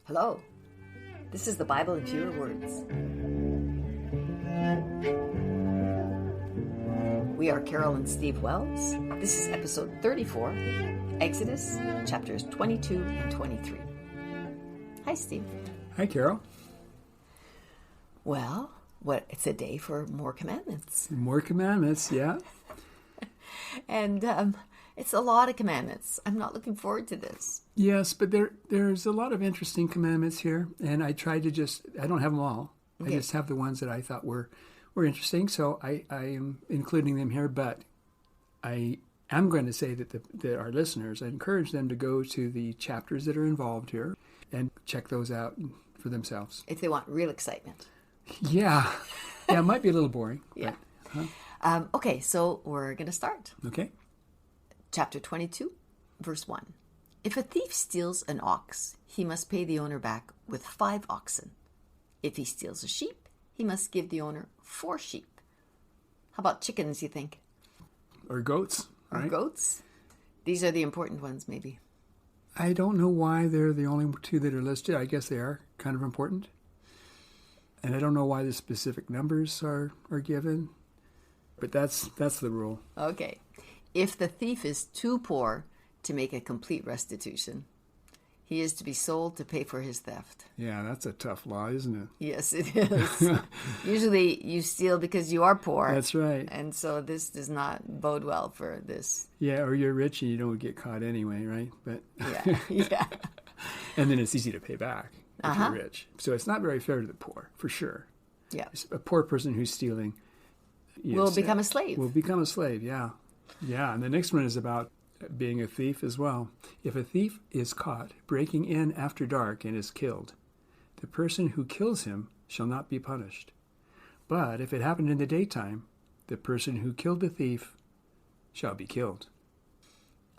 Hello, this is the Bible in fewer words. We are Carol and Steve Wells. This is episode 34, Exodus, chapters 22 and 23. Hi, Steve. Hi, Carol. Well, it's a day for more commandments. More commandments, yeah. And it's a lot of commandments. I'm not looking forward to this. Yes, but there's a lot of interesting commandments here, and I tried to I don't have them all. Okay. I just have the ones that I thought were interesting, so I am including them here, but I am going to say that our listeners, I encourage them to go to the chapters that are involved here and check those out for themselves. If they want real excitement. Yeah, it might be a little boring. Yeah. But, okay, so we're going to start. Okay. Chapter 22, verse 1. If a thief steals an ox, he must pay the owner back with 5 oxen. If he steals a sheep, he must give the owner 4 sheep. How about chickens, you think? Or goats, right? Or goats? These are the important ones, maybe. I don't know why they're the only 2 that are listed. I guess they are kind of important. And I don't know why the specific numbers are given. But that's the rule. Okay. If the thief is too poor to make a complete restitution, he is to be sold to pay for his theft. Yeah, that's a tough law, isn't it? Yes, it is. Usually you steal because you are poor. That's right. And so this does not bode well for this. Yeah, or you're rich and you don't get caught anyway, right? But Yeah. And then it's easy to pay back if you're rich. So it's not very fair to the poor, for sure. Yeah. A poor person who's stealing will become a slave. Will become a slave, yeah. Yeah, and the next one is about being a thief as well. If a thief is caught breaking in after dark and is killed, the person who kills him shall not be punished. But if it happened in the daytime, the person who killed the thief shall be killed.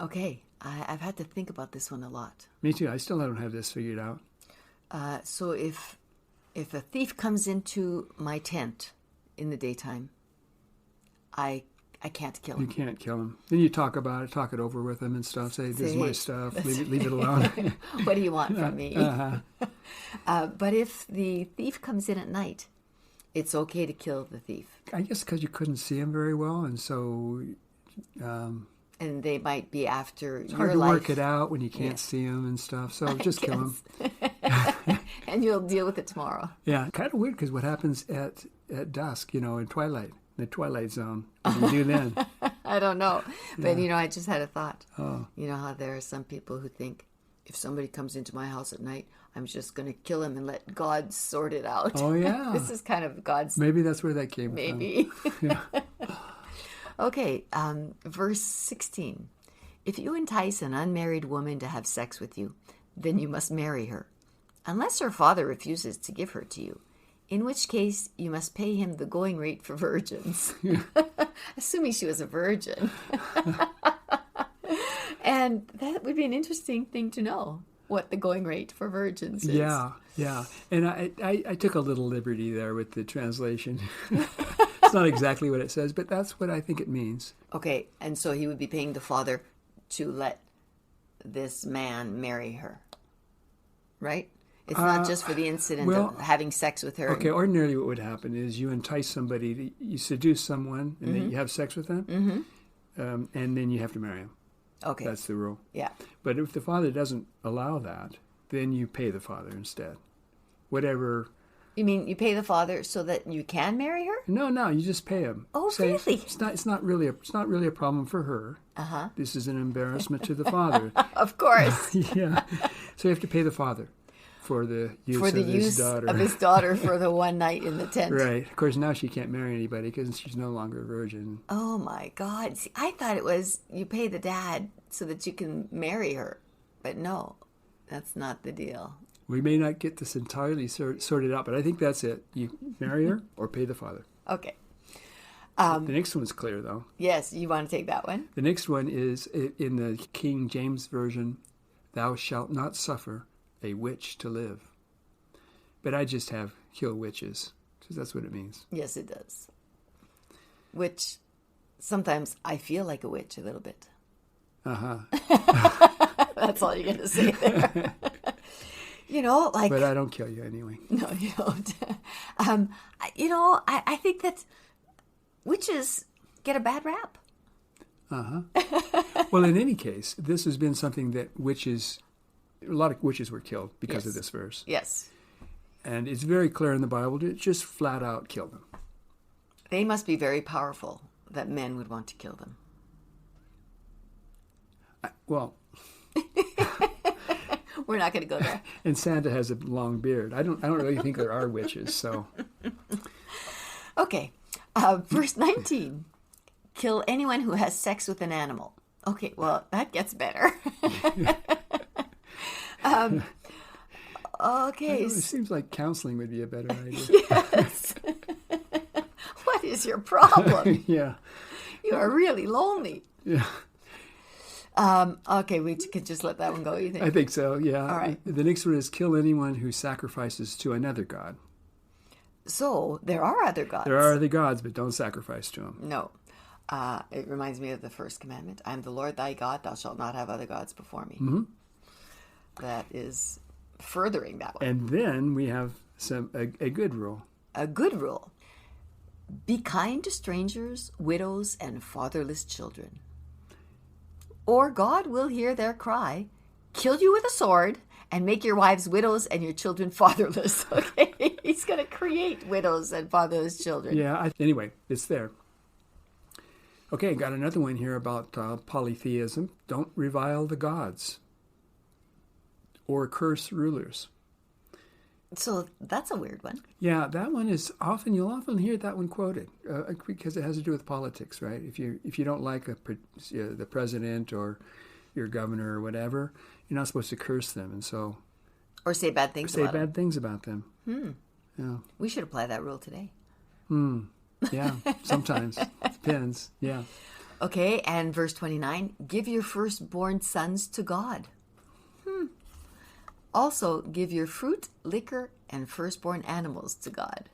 Okay, I've had to think about this one a lot. Me too. I still don't have this figured out. So if a thief comes into my tent in the daytime, I can't kill him. You can't kill him. Then you talk about it, talk it over with him and stuff. Say, this is my stuff. Leave it alone. What do you want from me? Uh-huh. But if the thief comes in at night, it's okay to kill the thief. I guess because you couldn't see him very well, and so... and they might be after it's your hard to life. work it out when you can't see him and stuff. So just kill him. And you'll deal with it tomorrow. Yeah, kind of weird because what happens at dusk, in twilight, the twilight zone, what do you do then? I don't know. But, I just had a thought. Oh. You know how there are some people who think, if somebody comes into my house at night, I'm just going to kill him and let God sort it out. Oh, yeah. This is kind of God's... Maybe that's where that came from. Maybe. Yeah. Okay, verse 16. If you entice an unmarried woman to have sex with you, then you must marry her, unless her father refuses to give her to you, in which case you must pay him the going rate for virgins. Assuming she was a virgin. And that would be an interesting thing to know, what the going rate for virgins is. Yeah. And I took a little liberty there with the translation. It's not exactly what it says, but that's what I think it means. Okay, and so he would be paying the father to let this man marry her, right? It's not just for the incident of having sex with her. Okay, ordinarily what would happen is you entice somebody, you seduce someone, and then you have sex with them, and then you have to marry him. Okay. That's the rule. Yeah. But if the father doesn't allow that, then you pay the father instead. Whatever... You mean you pay the father so that you can marry her? No, you just pay him. Oh, really? It's not really a problem for her. Uh-huh. This is an embarrassment to the father. Of course. Yeah. So you have to pay the father for the use of his daughter for the one night in the tent. Right. Of course, now she can't marry anybody because she's no longer a virgin. Oh my God. See, I thought it was you pay the dad so that you can marry her. But no, that's not the deal. We may not get this entirely sorted out, but I think that's it. You marry her or pay the father. Okay. The next one's clear, though. Yes, you want to take that one? The next one is in the King James Version, thou shalt not suffer a witch to live. But I just have kill witches, because that's what it means. Yes, it does. Which sometimes I feel like a witch a little bit. Uh-huh. That's all you're going to say there. Like... But I don't kill you anyway. No, you don't. I think that witches get a bad rap. Well, in any case, this has been something that a lot of witches were killed because of this verse. Yes. And it's very clear in the Bible to just flat out kill them. They must be very powerful that men would want to kill them. Well... We're not going to go there. And Santa has a long beard. I don't really think there are witches, so... Okay. Verse 19. Kill anyone who has sex with an animal. Okay, well, that gets better. Okay. It seems like counseling would be a better idea. Yes. What is your problem? Yeah. You are really lonely. Yeah. Okay, we could just let that one go, you think? I think so, yeah. All right. The next one is kill anyone who sacrifices to another god. So, there are other gods. There are other gods, but don't sacrifice to them. No. It reminds me of the first commandment. I am the Lord thy God. Thou shalt not have other gods before me. Mm-hmm. That is furthering that one. And then we have a good rule. A good rule. Be kind to strangers, widows, and fatherless children. Or God will hear their cry, kill you with a sword, and make your wives widows and your children fatherless. Okay? He's going to create widows and fatherless children. Yeah, anyway, it's there. Okay, got another one here about polytheism. Don't revile the gods or curse rulers. So that's a weird one. Yeah, that one is you'll often hear that one quoted because it has to do with politics, right? If you don't like the president or your governor or whatever, you're not supposed to curse them, and so or say bad things about them. Yeah, we should apply that rule today. Yeah, sometimes depends. Yeah. Okay, and verse 29: give your firstborn sons to God. Also, give your fruit, liquor, and firstborn animals to God.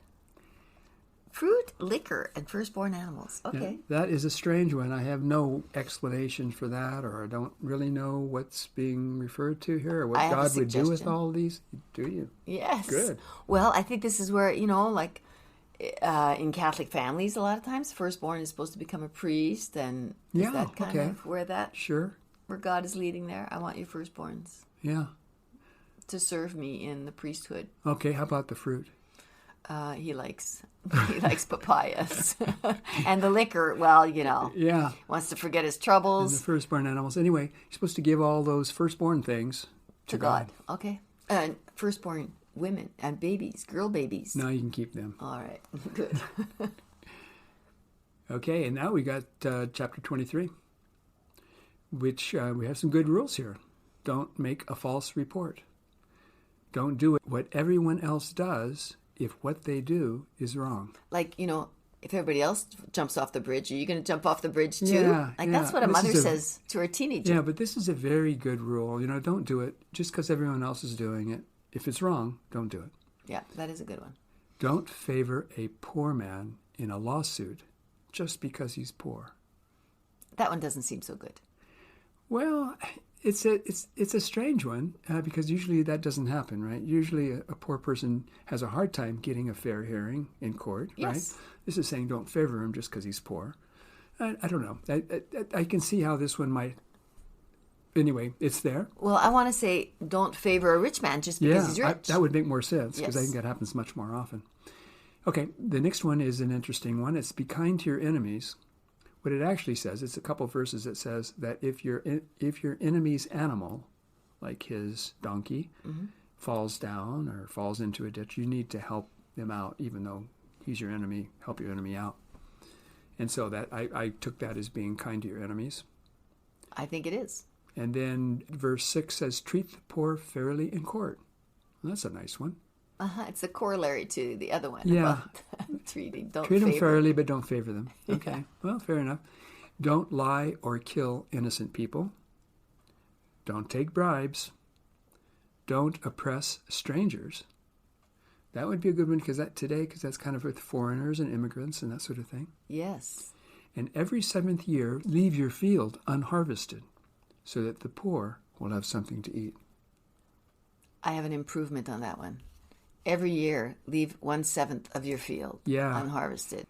Fruit, liquor, and firstborn animals. Okay. Yeah, that is a strange one. I have no explanation for that, or I don't really know what's being referred to here, or what God would do with all of these. Do you? Yes. Good. Well, I think this is where, like in Catholic families, a lot of times, firstborn is supposed to become a priest, and is that kind of where where God is leading there? I want your firstborns. Yeah. To serve me in the priesthood. Okay, how about the fruit? He likes papayas. And the liquor, well, Yeah. wants to forget his troubles. And the firstborn animals. Anyway, you're supposed to give all those firstborn things to God. Okay. And firstborn women and babies, girl babies. Now you can keep them. All right, good. Okay, and now we got chapter 23, which we have some good rules here. Don't make a false report. Don't do what everyone else does if what they do is wrong. Like, if everybody else jumps off the bridge, are you going to jump off the bridge too? Yeah, that's what a mother says to her teenager. Yeah, but this is a very good rule. Don't do it just because everyone else is doing it. If it's wrong, don't do it. Yeah, that is a good one. Don't favor a poor man in a lawsuit just because he's poor. That one doesn't seem so good. Well, it's a strange one because usually that doesn't happen, right? Usually a poor person has a hard time getting a fair hearing in court, right? This is saying don't favor him just because he's poor. I don't know. I can see how this one might. Anyway, it's there. Well, I want to say don't favor a rich man just because he's rich. That would make more sense because I think that happens much more often. Okay, the next one is an interesting one. It's be kind to your enemies. What it actually says, it's a couple of verses that says that if your enemy's animal, like his donkey, falls down or falls into a ditch, you need to help him out, even though he's your enemy. Help your enemy out. And so that I took that as being kind to your enemies. I think it is. And then verse 6 says, treat the poor fairly in court. Well, that's a nice one. It's a corollary to the other one. Yeah. About treat them fairly, but don't favor them. Okay. Yeah. Well, fair enough. Don't lie or kill innocent people. Don't take bribes. Don't oppress strangers. That would be a good one because that's kind of with foreigners and immigrants and that sort of thing. Yes. And every 7th year, leave your field unharvested so that the poor will have something to eat. I have an improvement on that one. Every year, leave 1/7 of your field unharvested.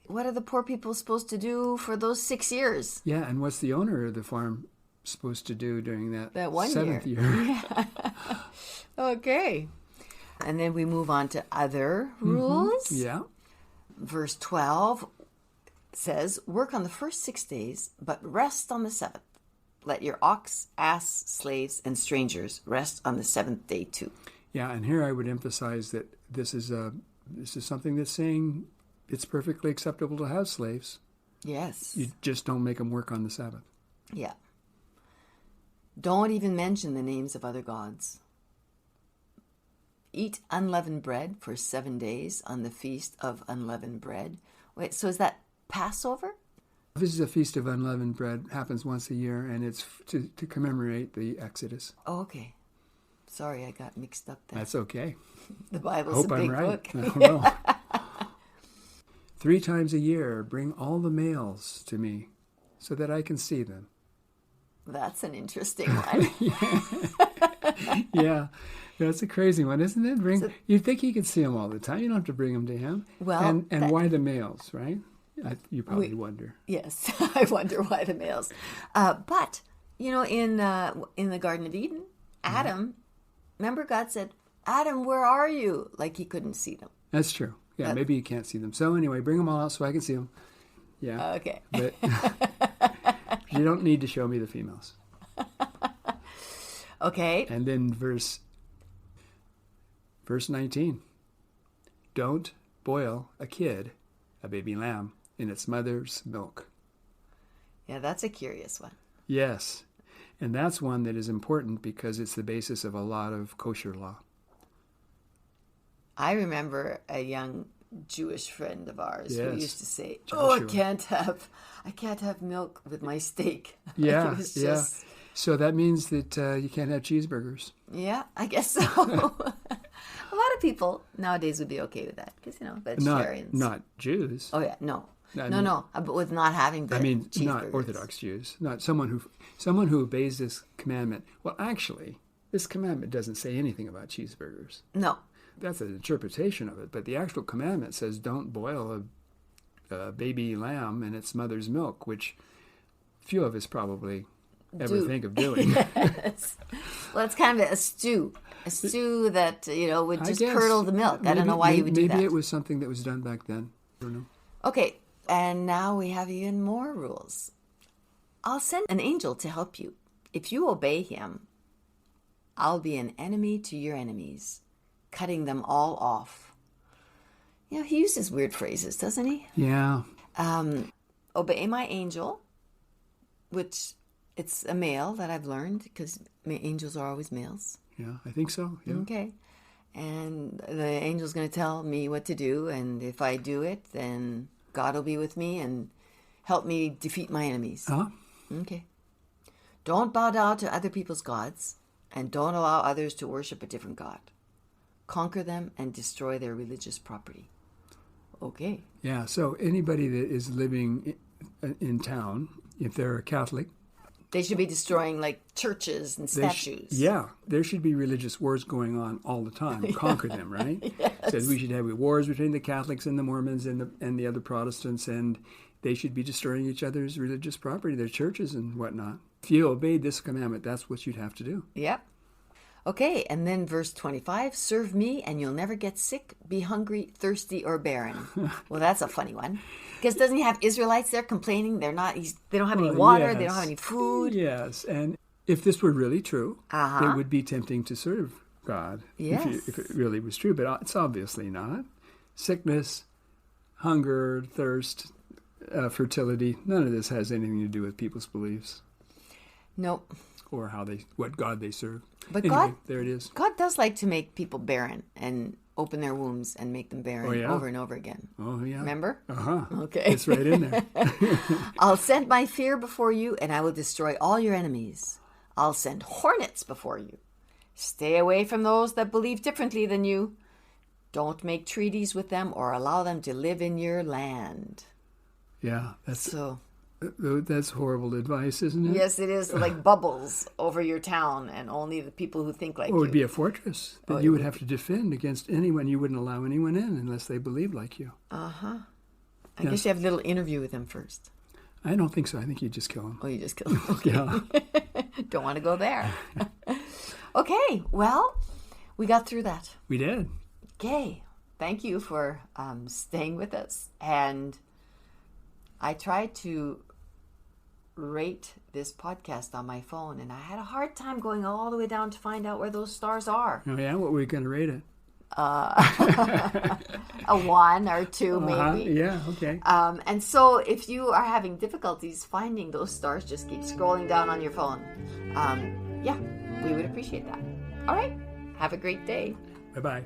What are the poor people supposed to do for those 6 years? Yeah, and what's the owner of the farm supposed to do during that one 7th year? Yeah. Okay. And then we move on to other rules. Yeah. Verse 12 says, work on the first 6 days, but rest on the 7th. Let your ox, ass, slaves, and strangers rest on the 7th day too. Yeah, and here I would emphasize that this is something that's saying it's perfectly acceptable to have slaves. Yes. You just don't make them work on the Sabbath. Yeah. Don't even mention the names of other gods. Eat unleavened bread for 7 days on the feast of unleavened bread. Wait, so is that Passover? This is a feast of unleavened bread. Happens once a year, and it's to commemorate the Exodus. Oh, okay. Sorry, I got mixed up there. That's okay. The Bible's a big book. I don't know. 3 times a year, bring all the males to me so that I can see them. That's an interesting one. Yeah, that's a crazy one, isn't it? You'd think he could see them all the time. You don't have to bring them to him. Well, and why the males, right? You probably wonder. Yes, I wonder why the males. But in the Garden of Eden, Adam, remember God said, "Adam, where are you?" Like he couldn't see them. That's true. Yeah, maybe you can't see them. So anyway, bring them all out so I can see them. Yeah. Okay. But you don't need to show me the females. Okay. And then verse 19. Don't boil a baby lamb, in its mother's milk. Yeah, that's a curious one. Yes. And that's one that is important because it's the basis of a lot of kosher law. I remember a young Jewish friend of ours who used to say, Joshua. I can't have milk with my steak." Yeah, It was just... So that means that you can't have cheeseburgers. Yeah, I guess so. A lot of people nowadays would be okay with that because, vegetarians. Not Jews. Oh, yeah, no. I mean, but with not having the cheeseburgers. Not Orthodox Jews. Not someone who obeys this commandment. Well, actually, this commandment doesn't say anything about cheeseburgers. No. That's an interpretation of it. But the actual commandment says don't boil a baby lamb in its mother's milk, which few of us probably ever think of doing. Yes. Well, it's kind of a stew. A stew that, would just curdle the milk. I don't know why you would do that. Maybe it was something that was done back then. I don't know. Okay, and now we have even more rules. I'll send an angel to help you. If you obey him, I'll be an enemy to your enemies, cutting them all off. He uses weird phrases, doesn't he? Yeah. Obey my angel, which it's a male that I've learned because angels are always males. Yeah, I think so. Yeah. Okay. And the angel's going to tell me what to do, and if I do it, then God will be with me and help me defeat my enemies. Uh-huh. Okay. Don't bow down to other people's gods, and don't allow others to worship a different god. Conquer them and destroy their religious property. Okay. Yeah, so anybody that is living in town, if they're a Catholic, they should be destroying churches and statues. There should be religious wars going on all the time. Yes. Conquer them, right? Yes. Says we should have wars between the Catholics and the Mormons and the other Protestants, and they should be destroying each other's religious property, their churches and whatnot. If you obeyed this commandment, that's what you'd have to do. Yep. Okay, and then verse 25, serve me and you'll never get sick, be hungry, thirsty, or barren. Well, that's a funny one. Because doesn't he have Israelites there complaining they don't have any water, they don't have any food? Yes, and if this were really true, it would be tempting to serve God yes. if it really was true, but it's obviously not. Sickness, hunger, thirst, fertility, none of this has anything to do with people's beliefs. Nope. Or what God they serve. But anyway, there it is. God does like to make people barren and open their wombs and make them barren over and over again. Oh, yeah. Remember? Uh-huh. Okay. It's right in there. I'll send my fear before you, and I will destroy all your enemies. I'll send hornets before you. Stay away from those that believe differently than you. Don't make treaties with them or allow them to live in your land. Yeah, that's so. That's horrible advice, isn't it? Yes, it is like bubbles over your town, and only the people who think like Or it would you. be a fortress that you would have to defend against anyone. You wouldn't allow anyone in unless they believed like you. I guess you have a little interview with him first. I don't think so. I think you just kill him. Oh, you just kill him. Okay. Yeah. Don't want to go there. Okay, well, we got through that. We did. Okay, thank you for staying with us. And I tried to rate this podcast on my phone, and I had a hard time going all the way down to find out where those stars are. Oh, yeah? What were we going to rate it? A 1 or 2, maybe. Yeah, okay. And so if you are having difficulties finding those stars, just keep scrolling down on your phone. Yeah, we would appreciate that. All right. Have a great day. Bye-bye.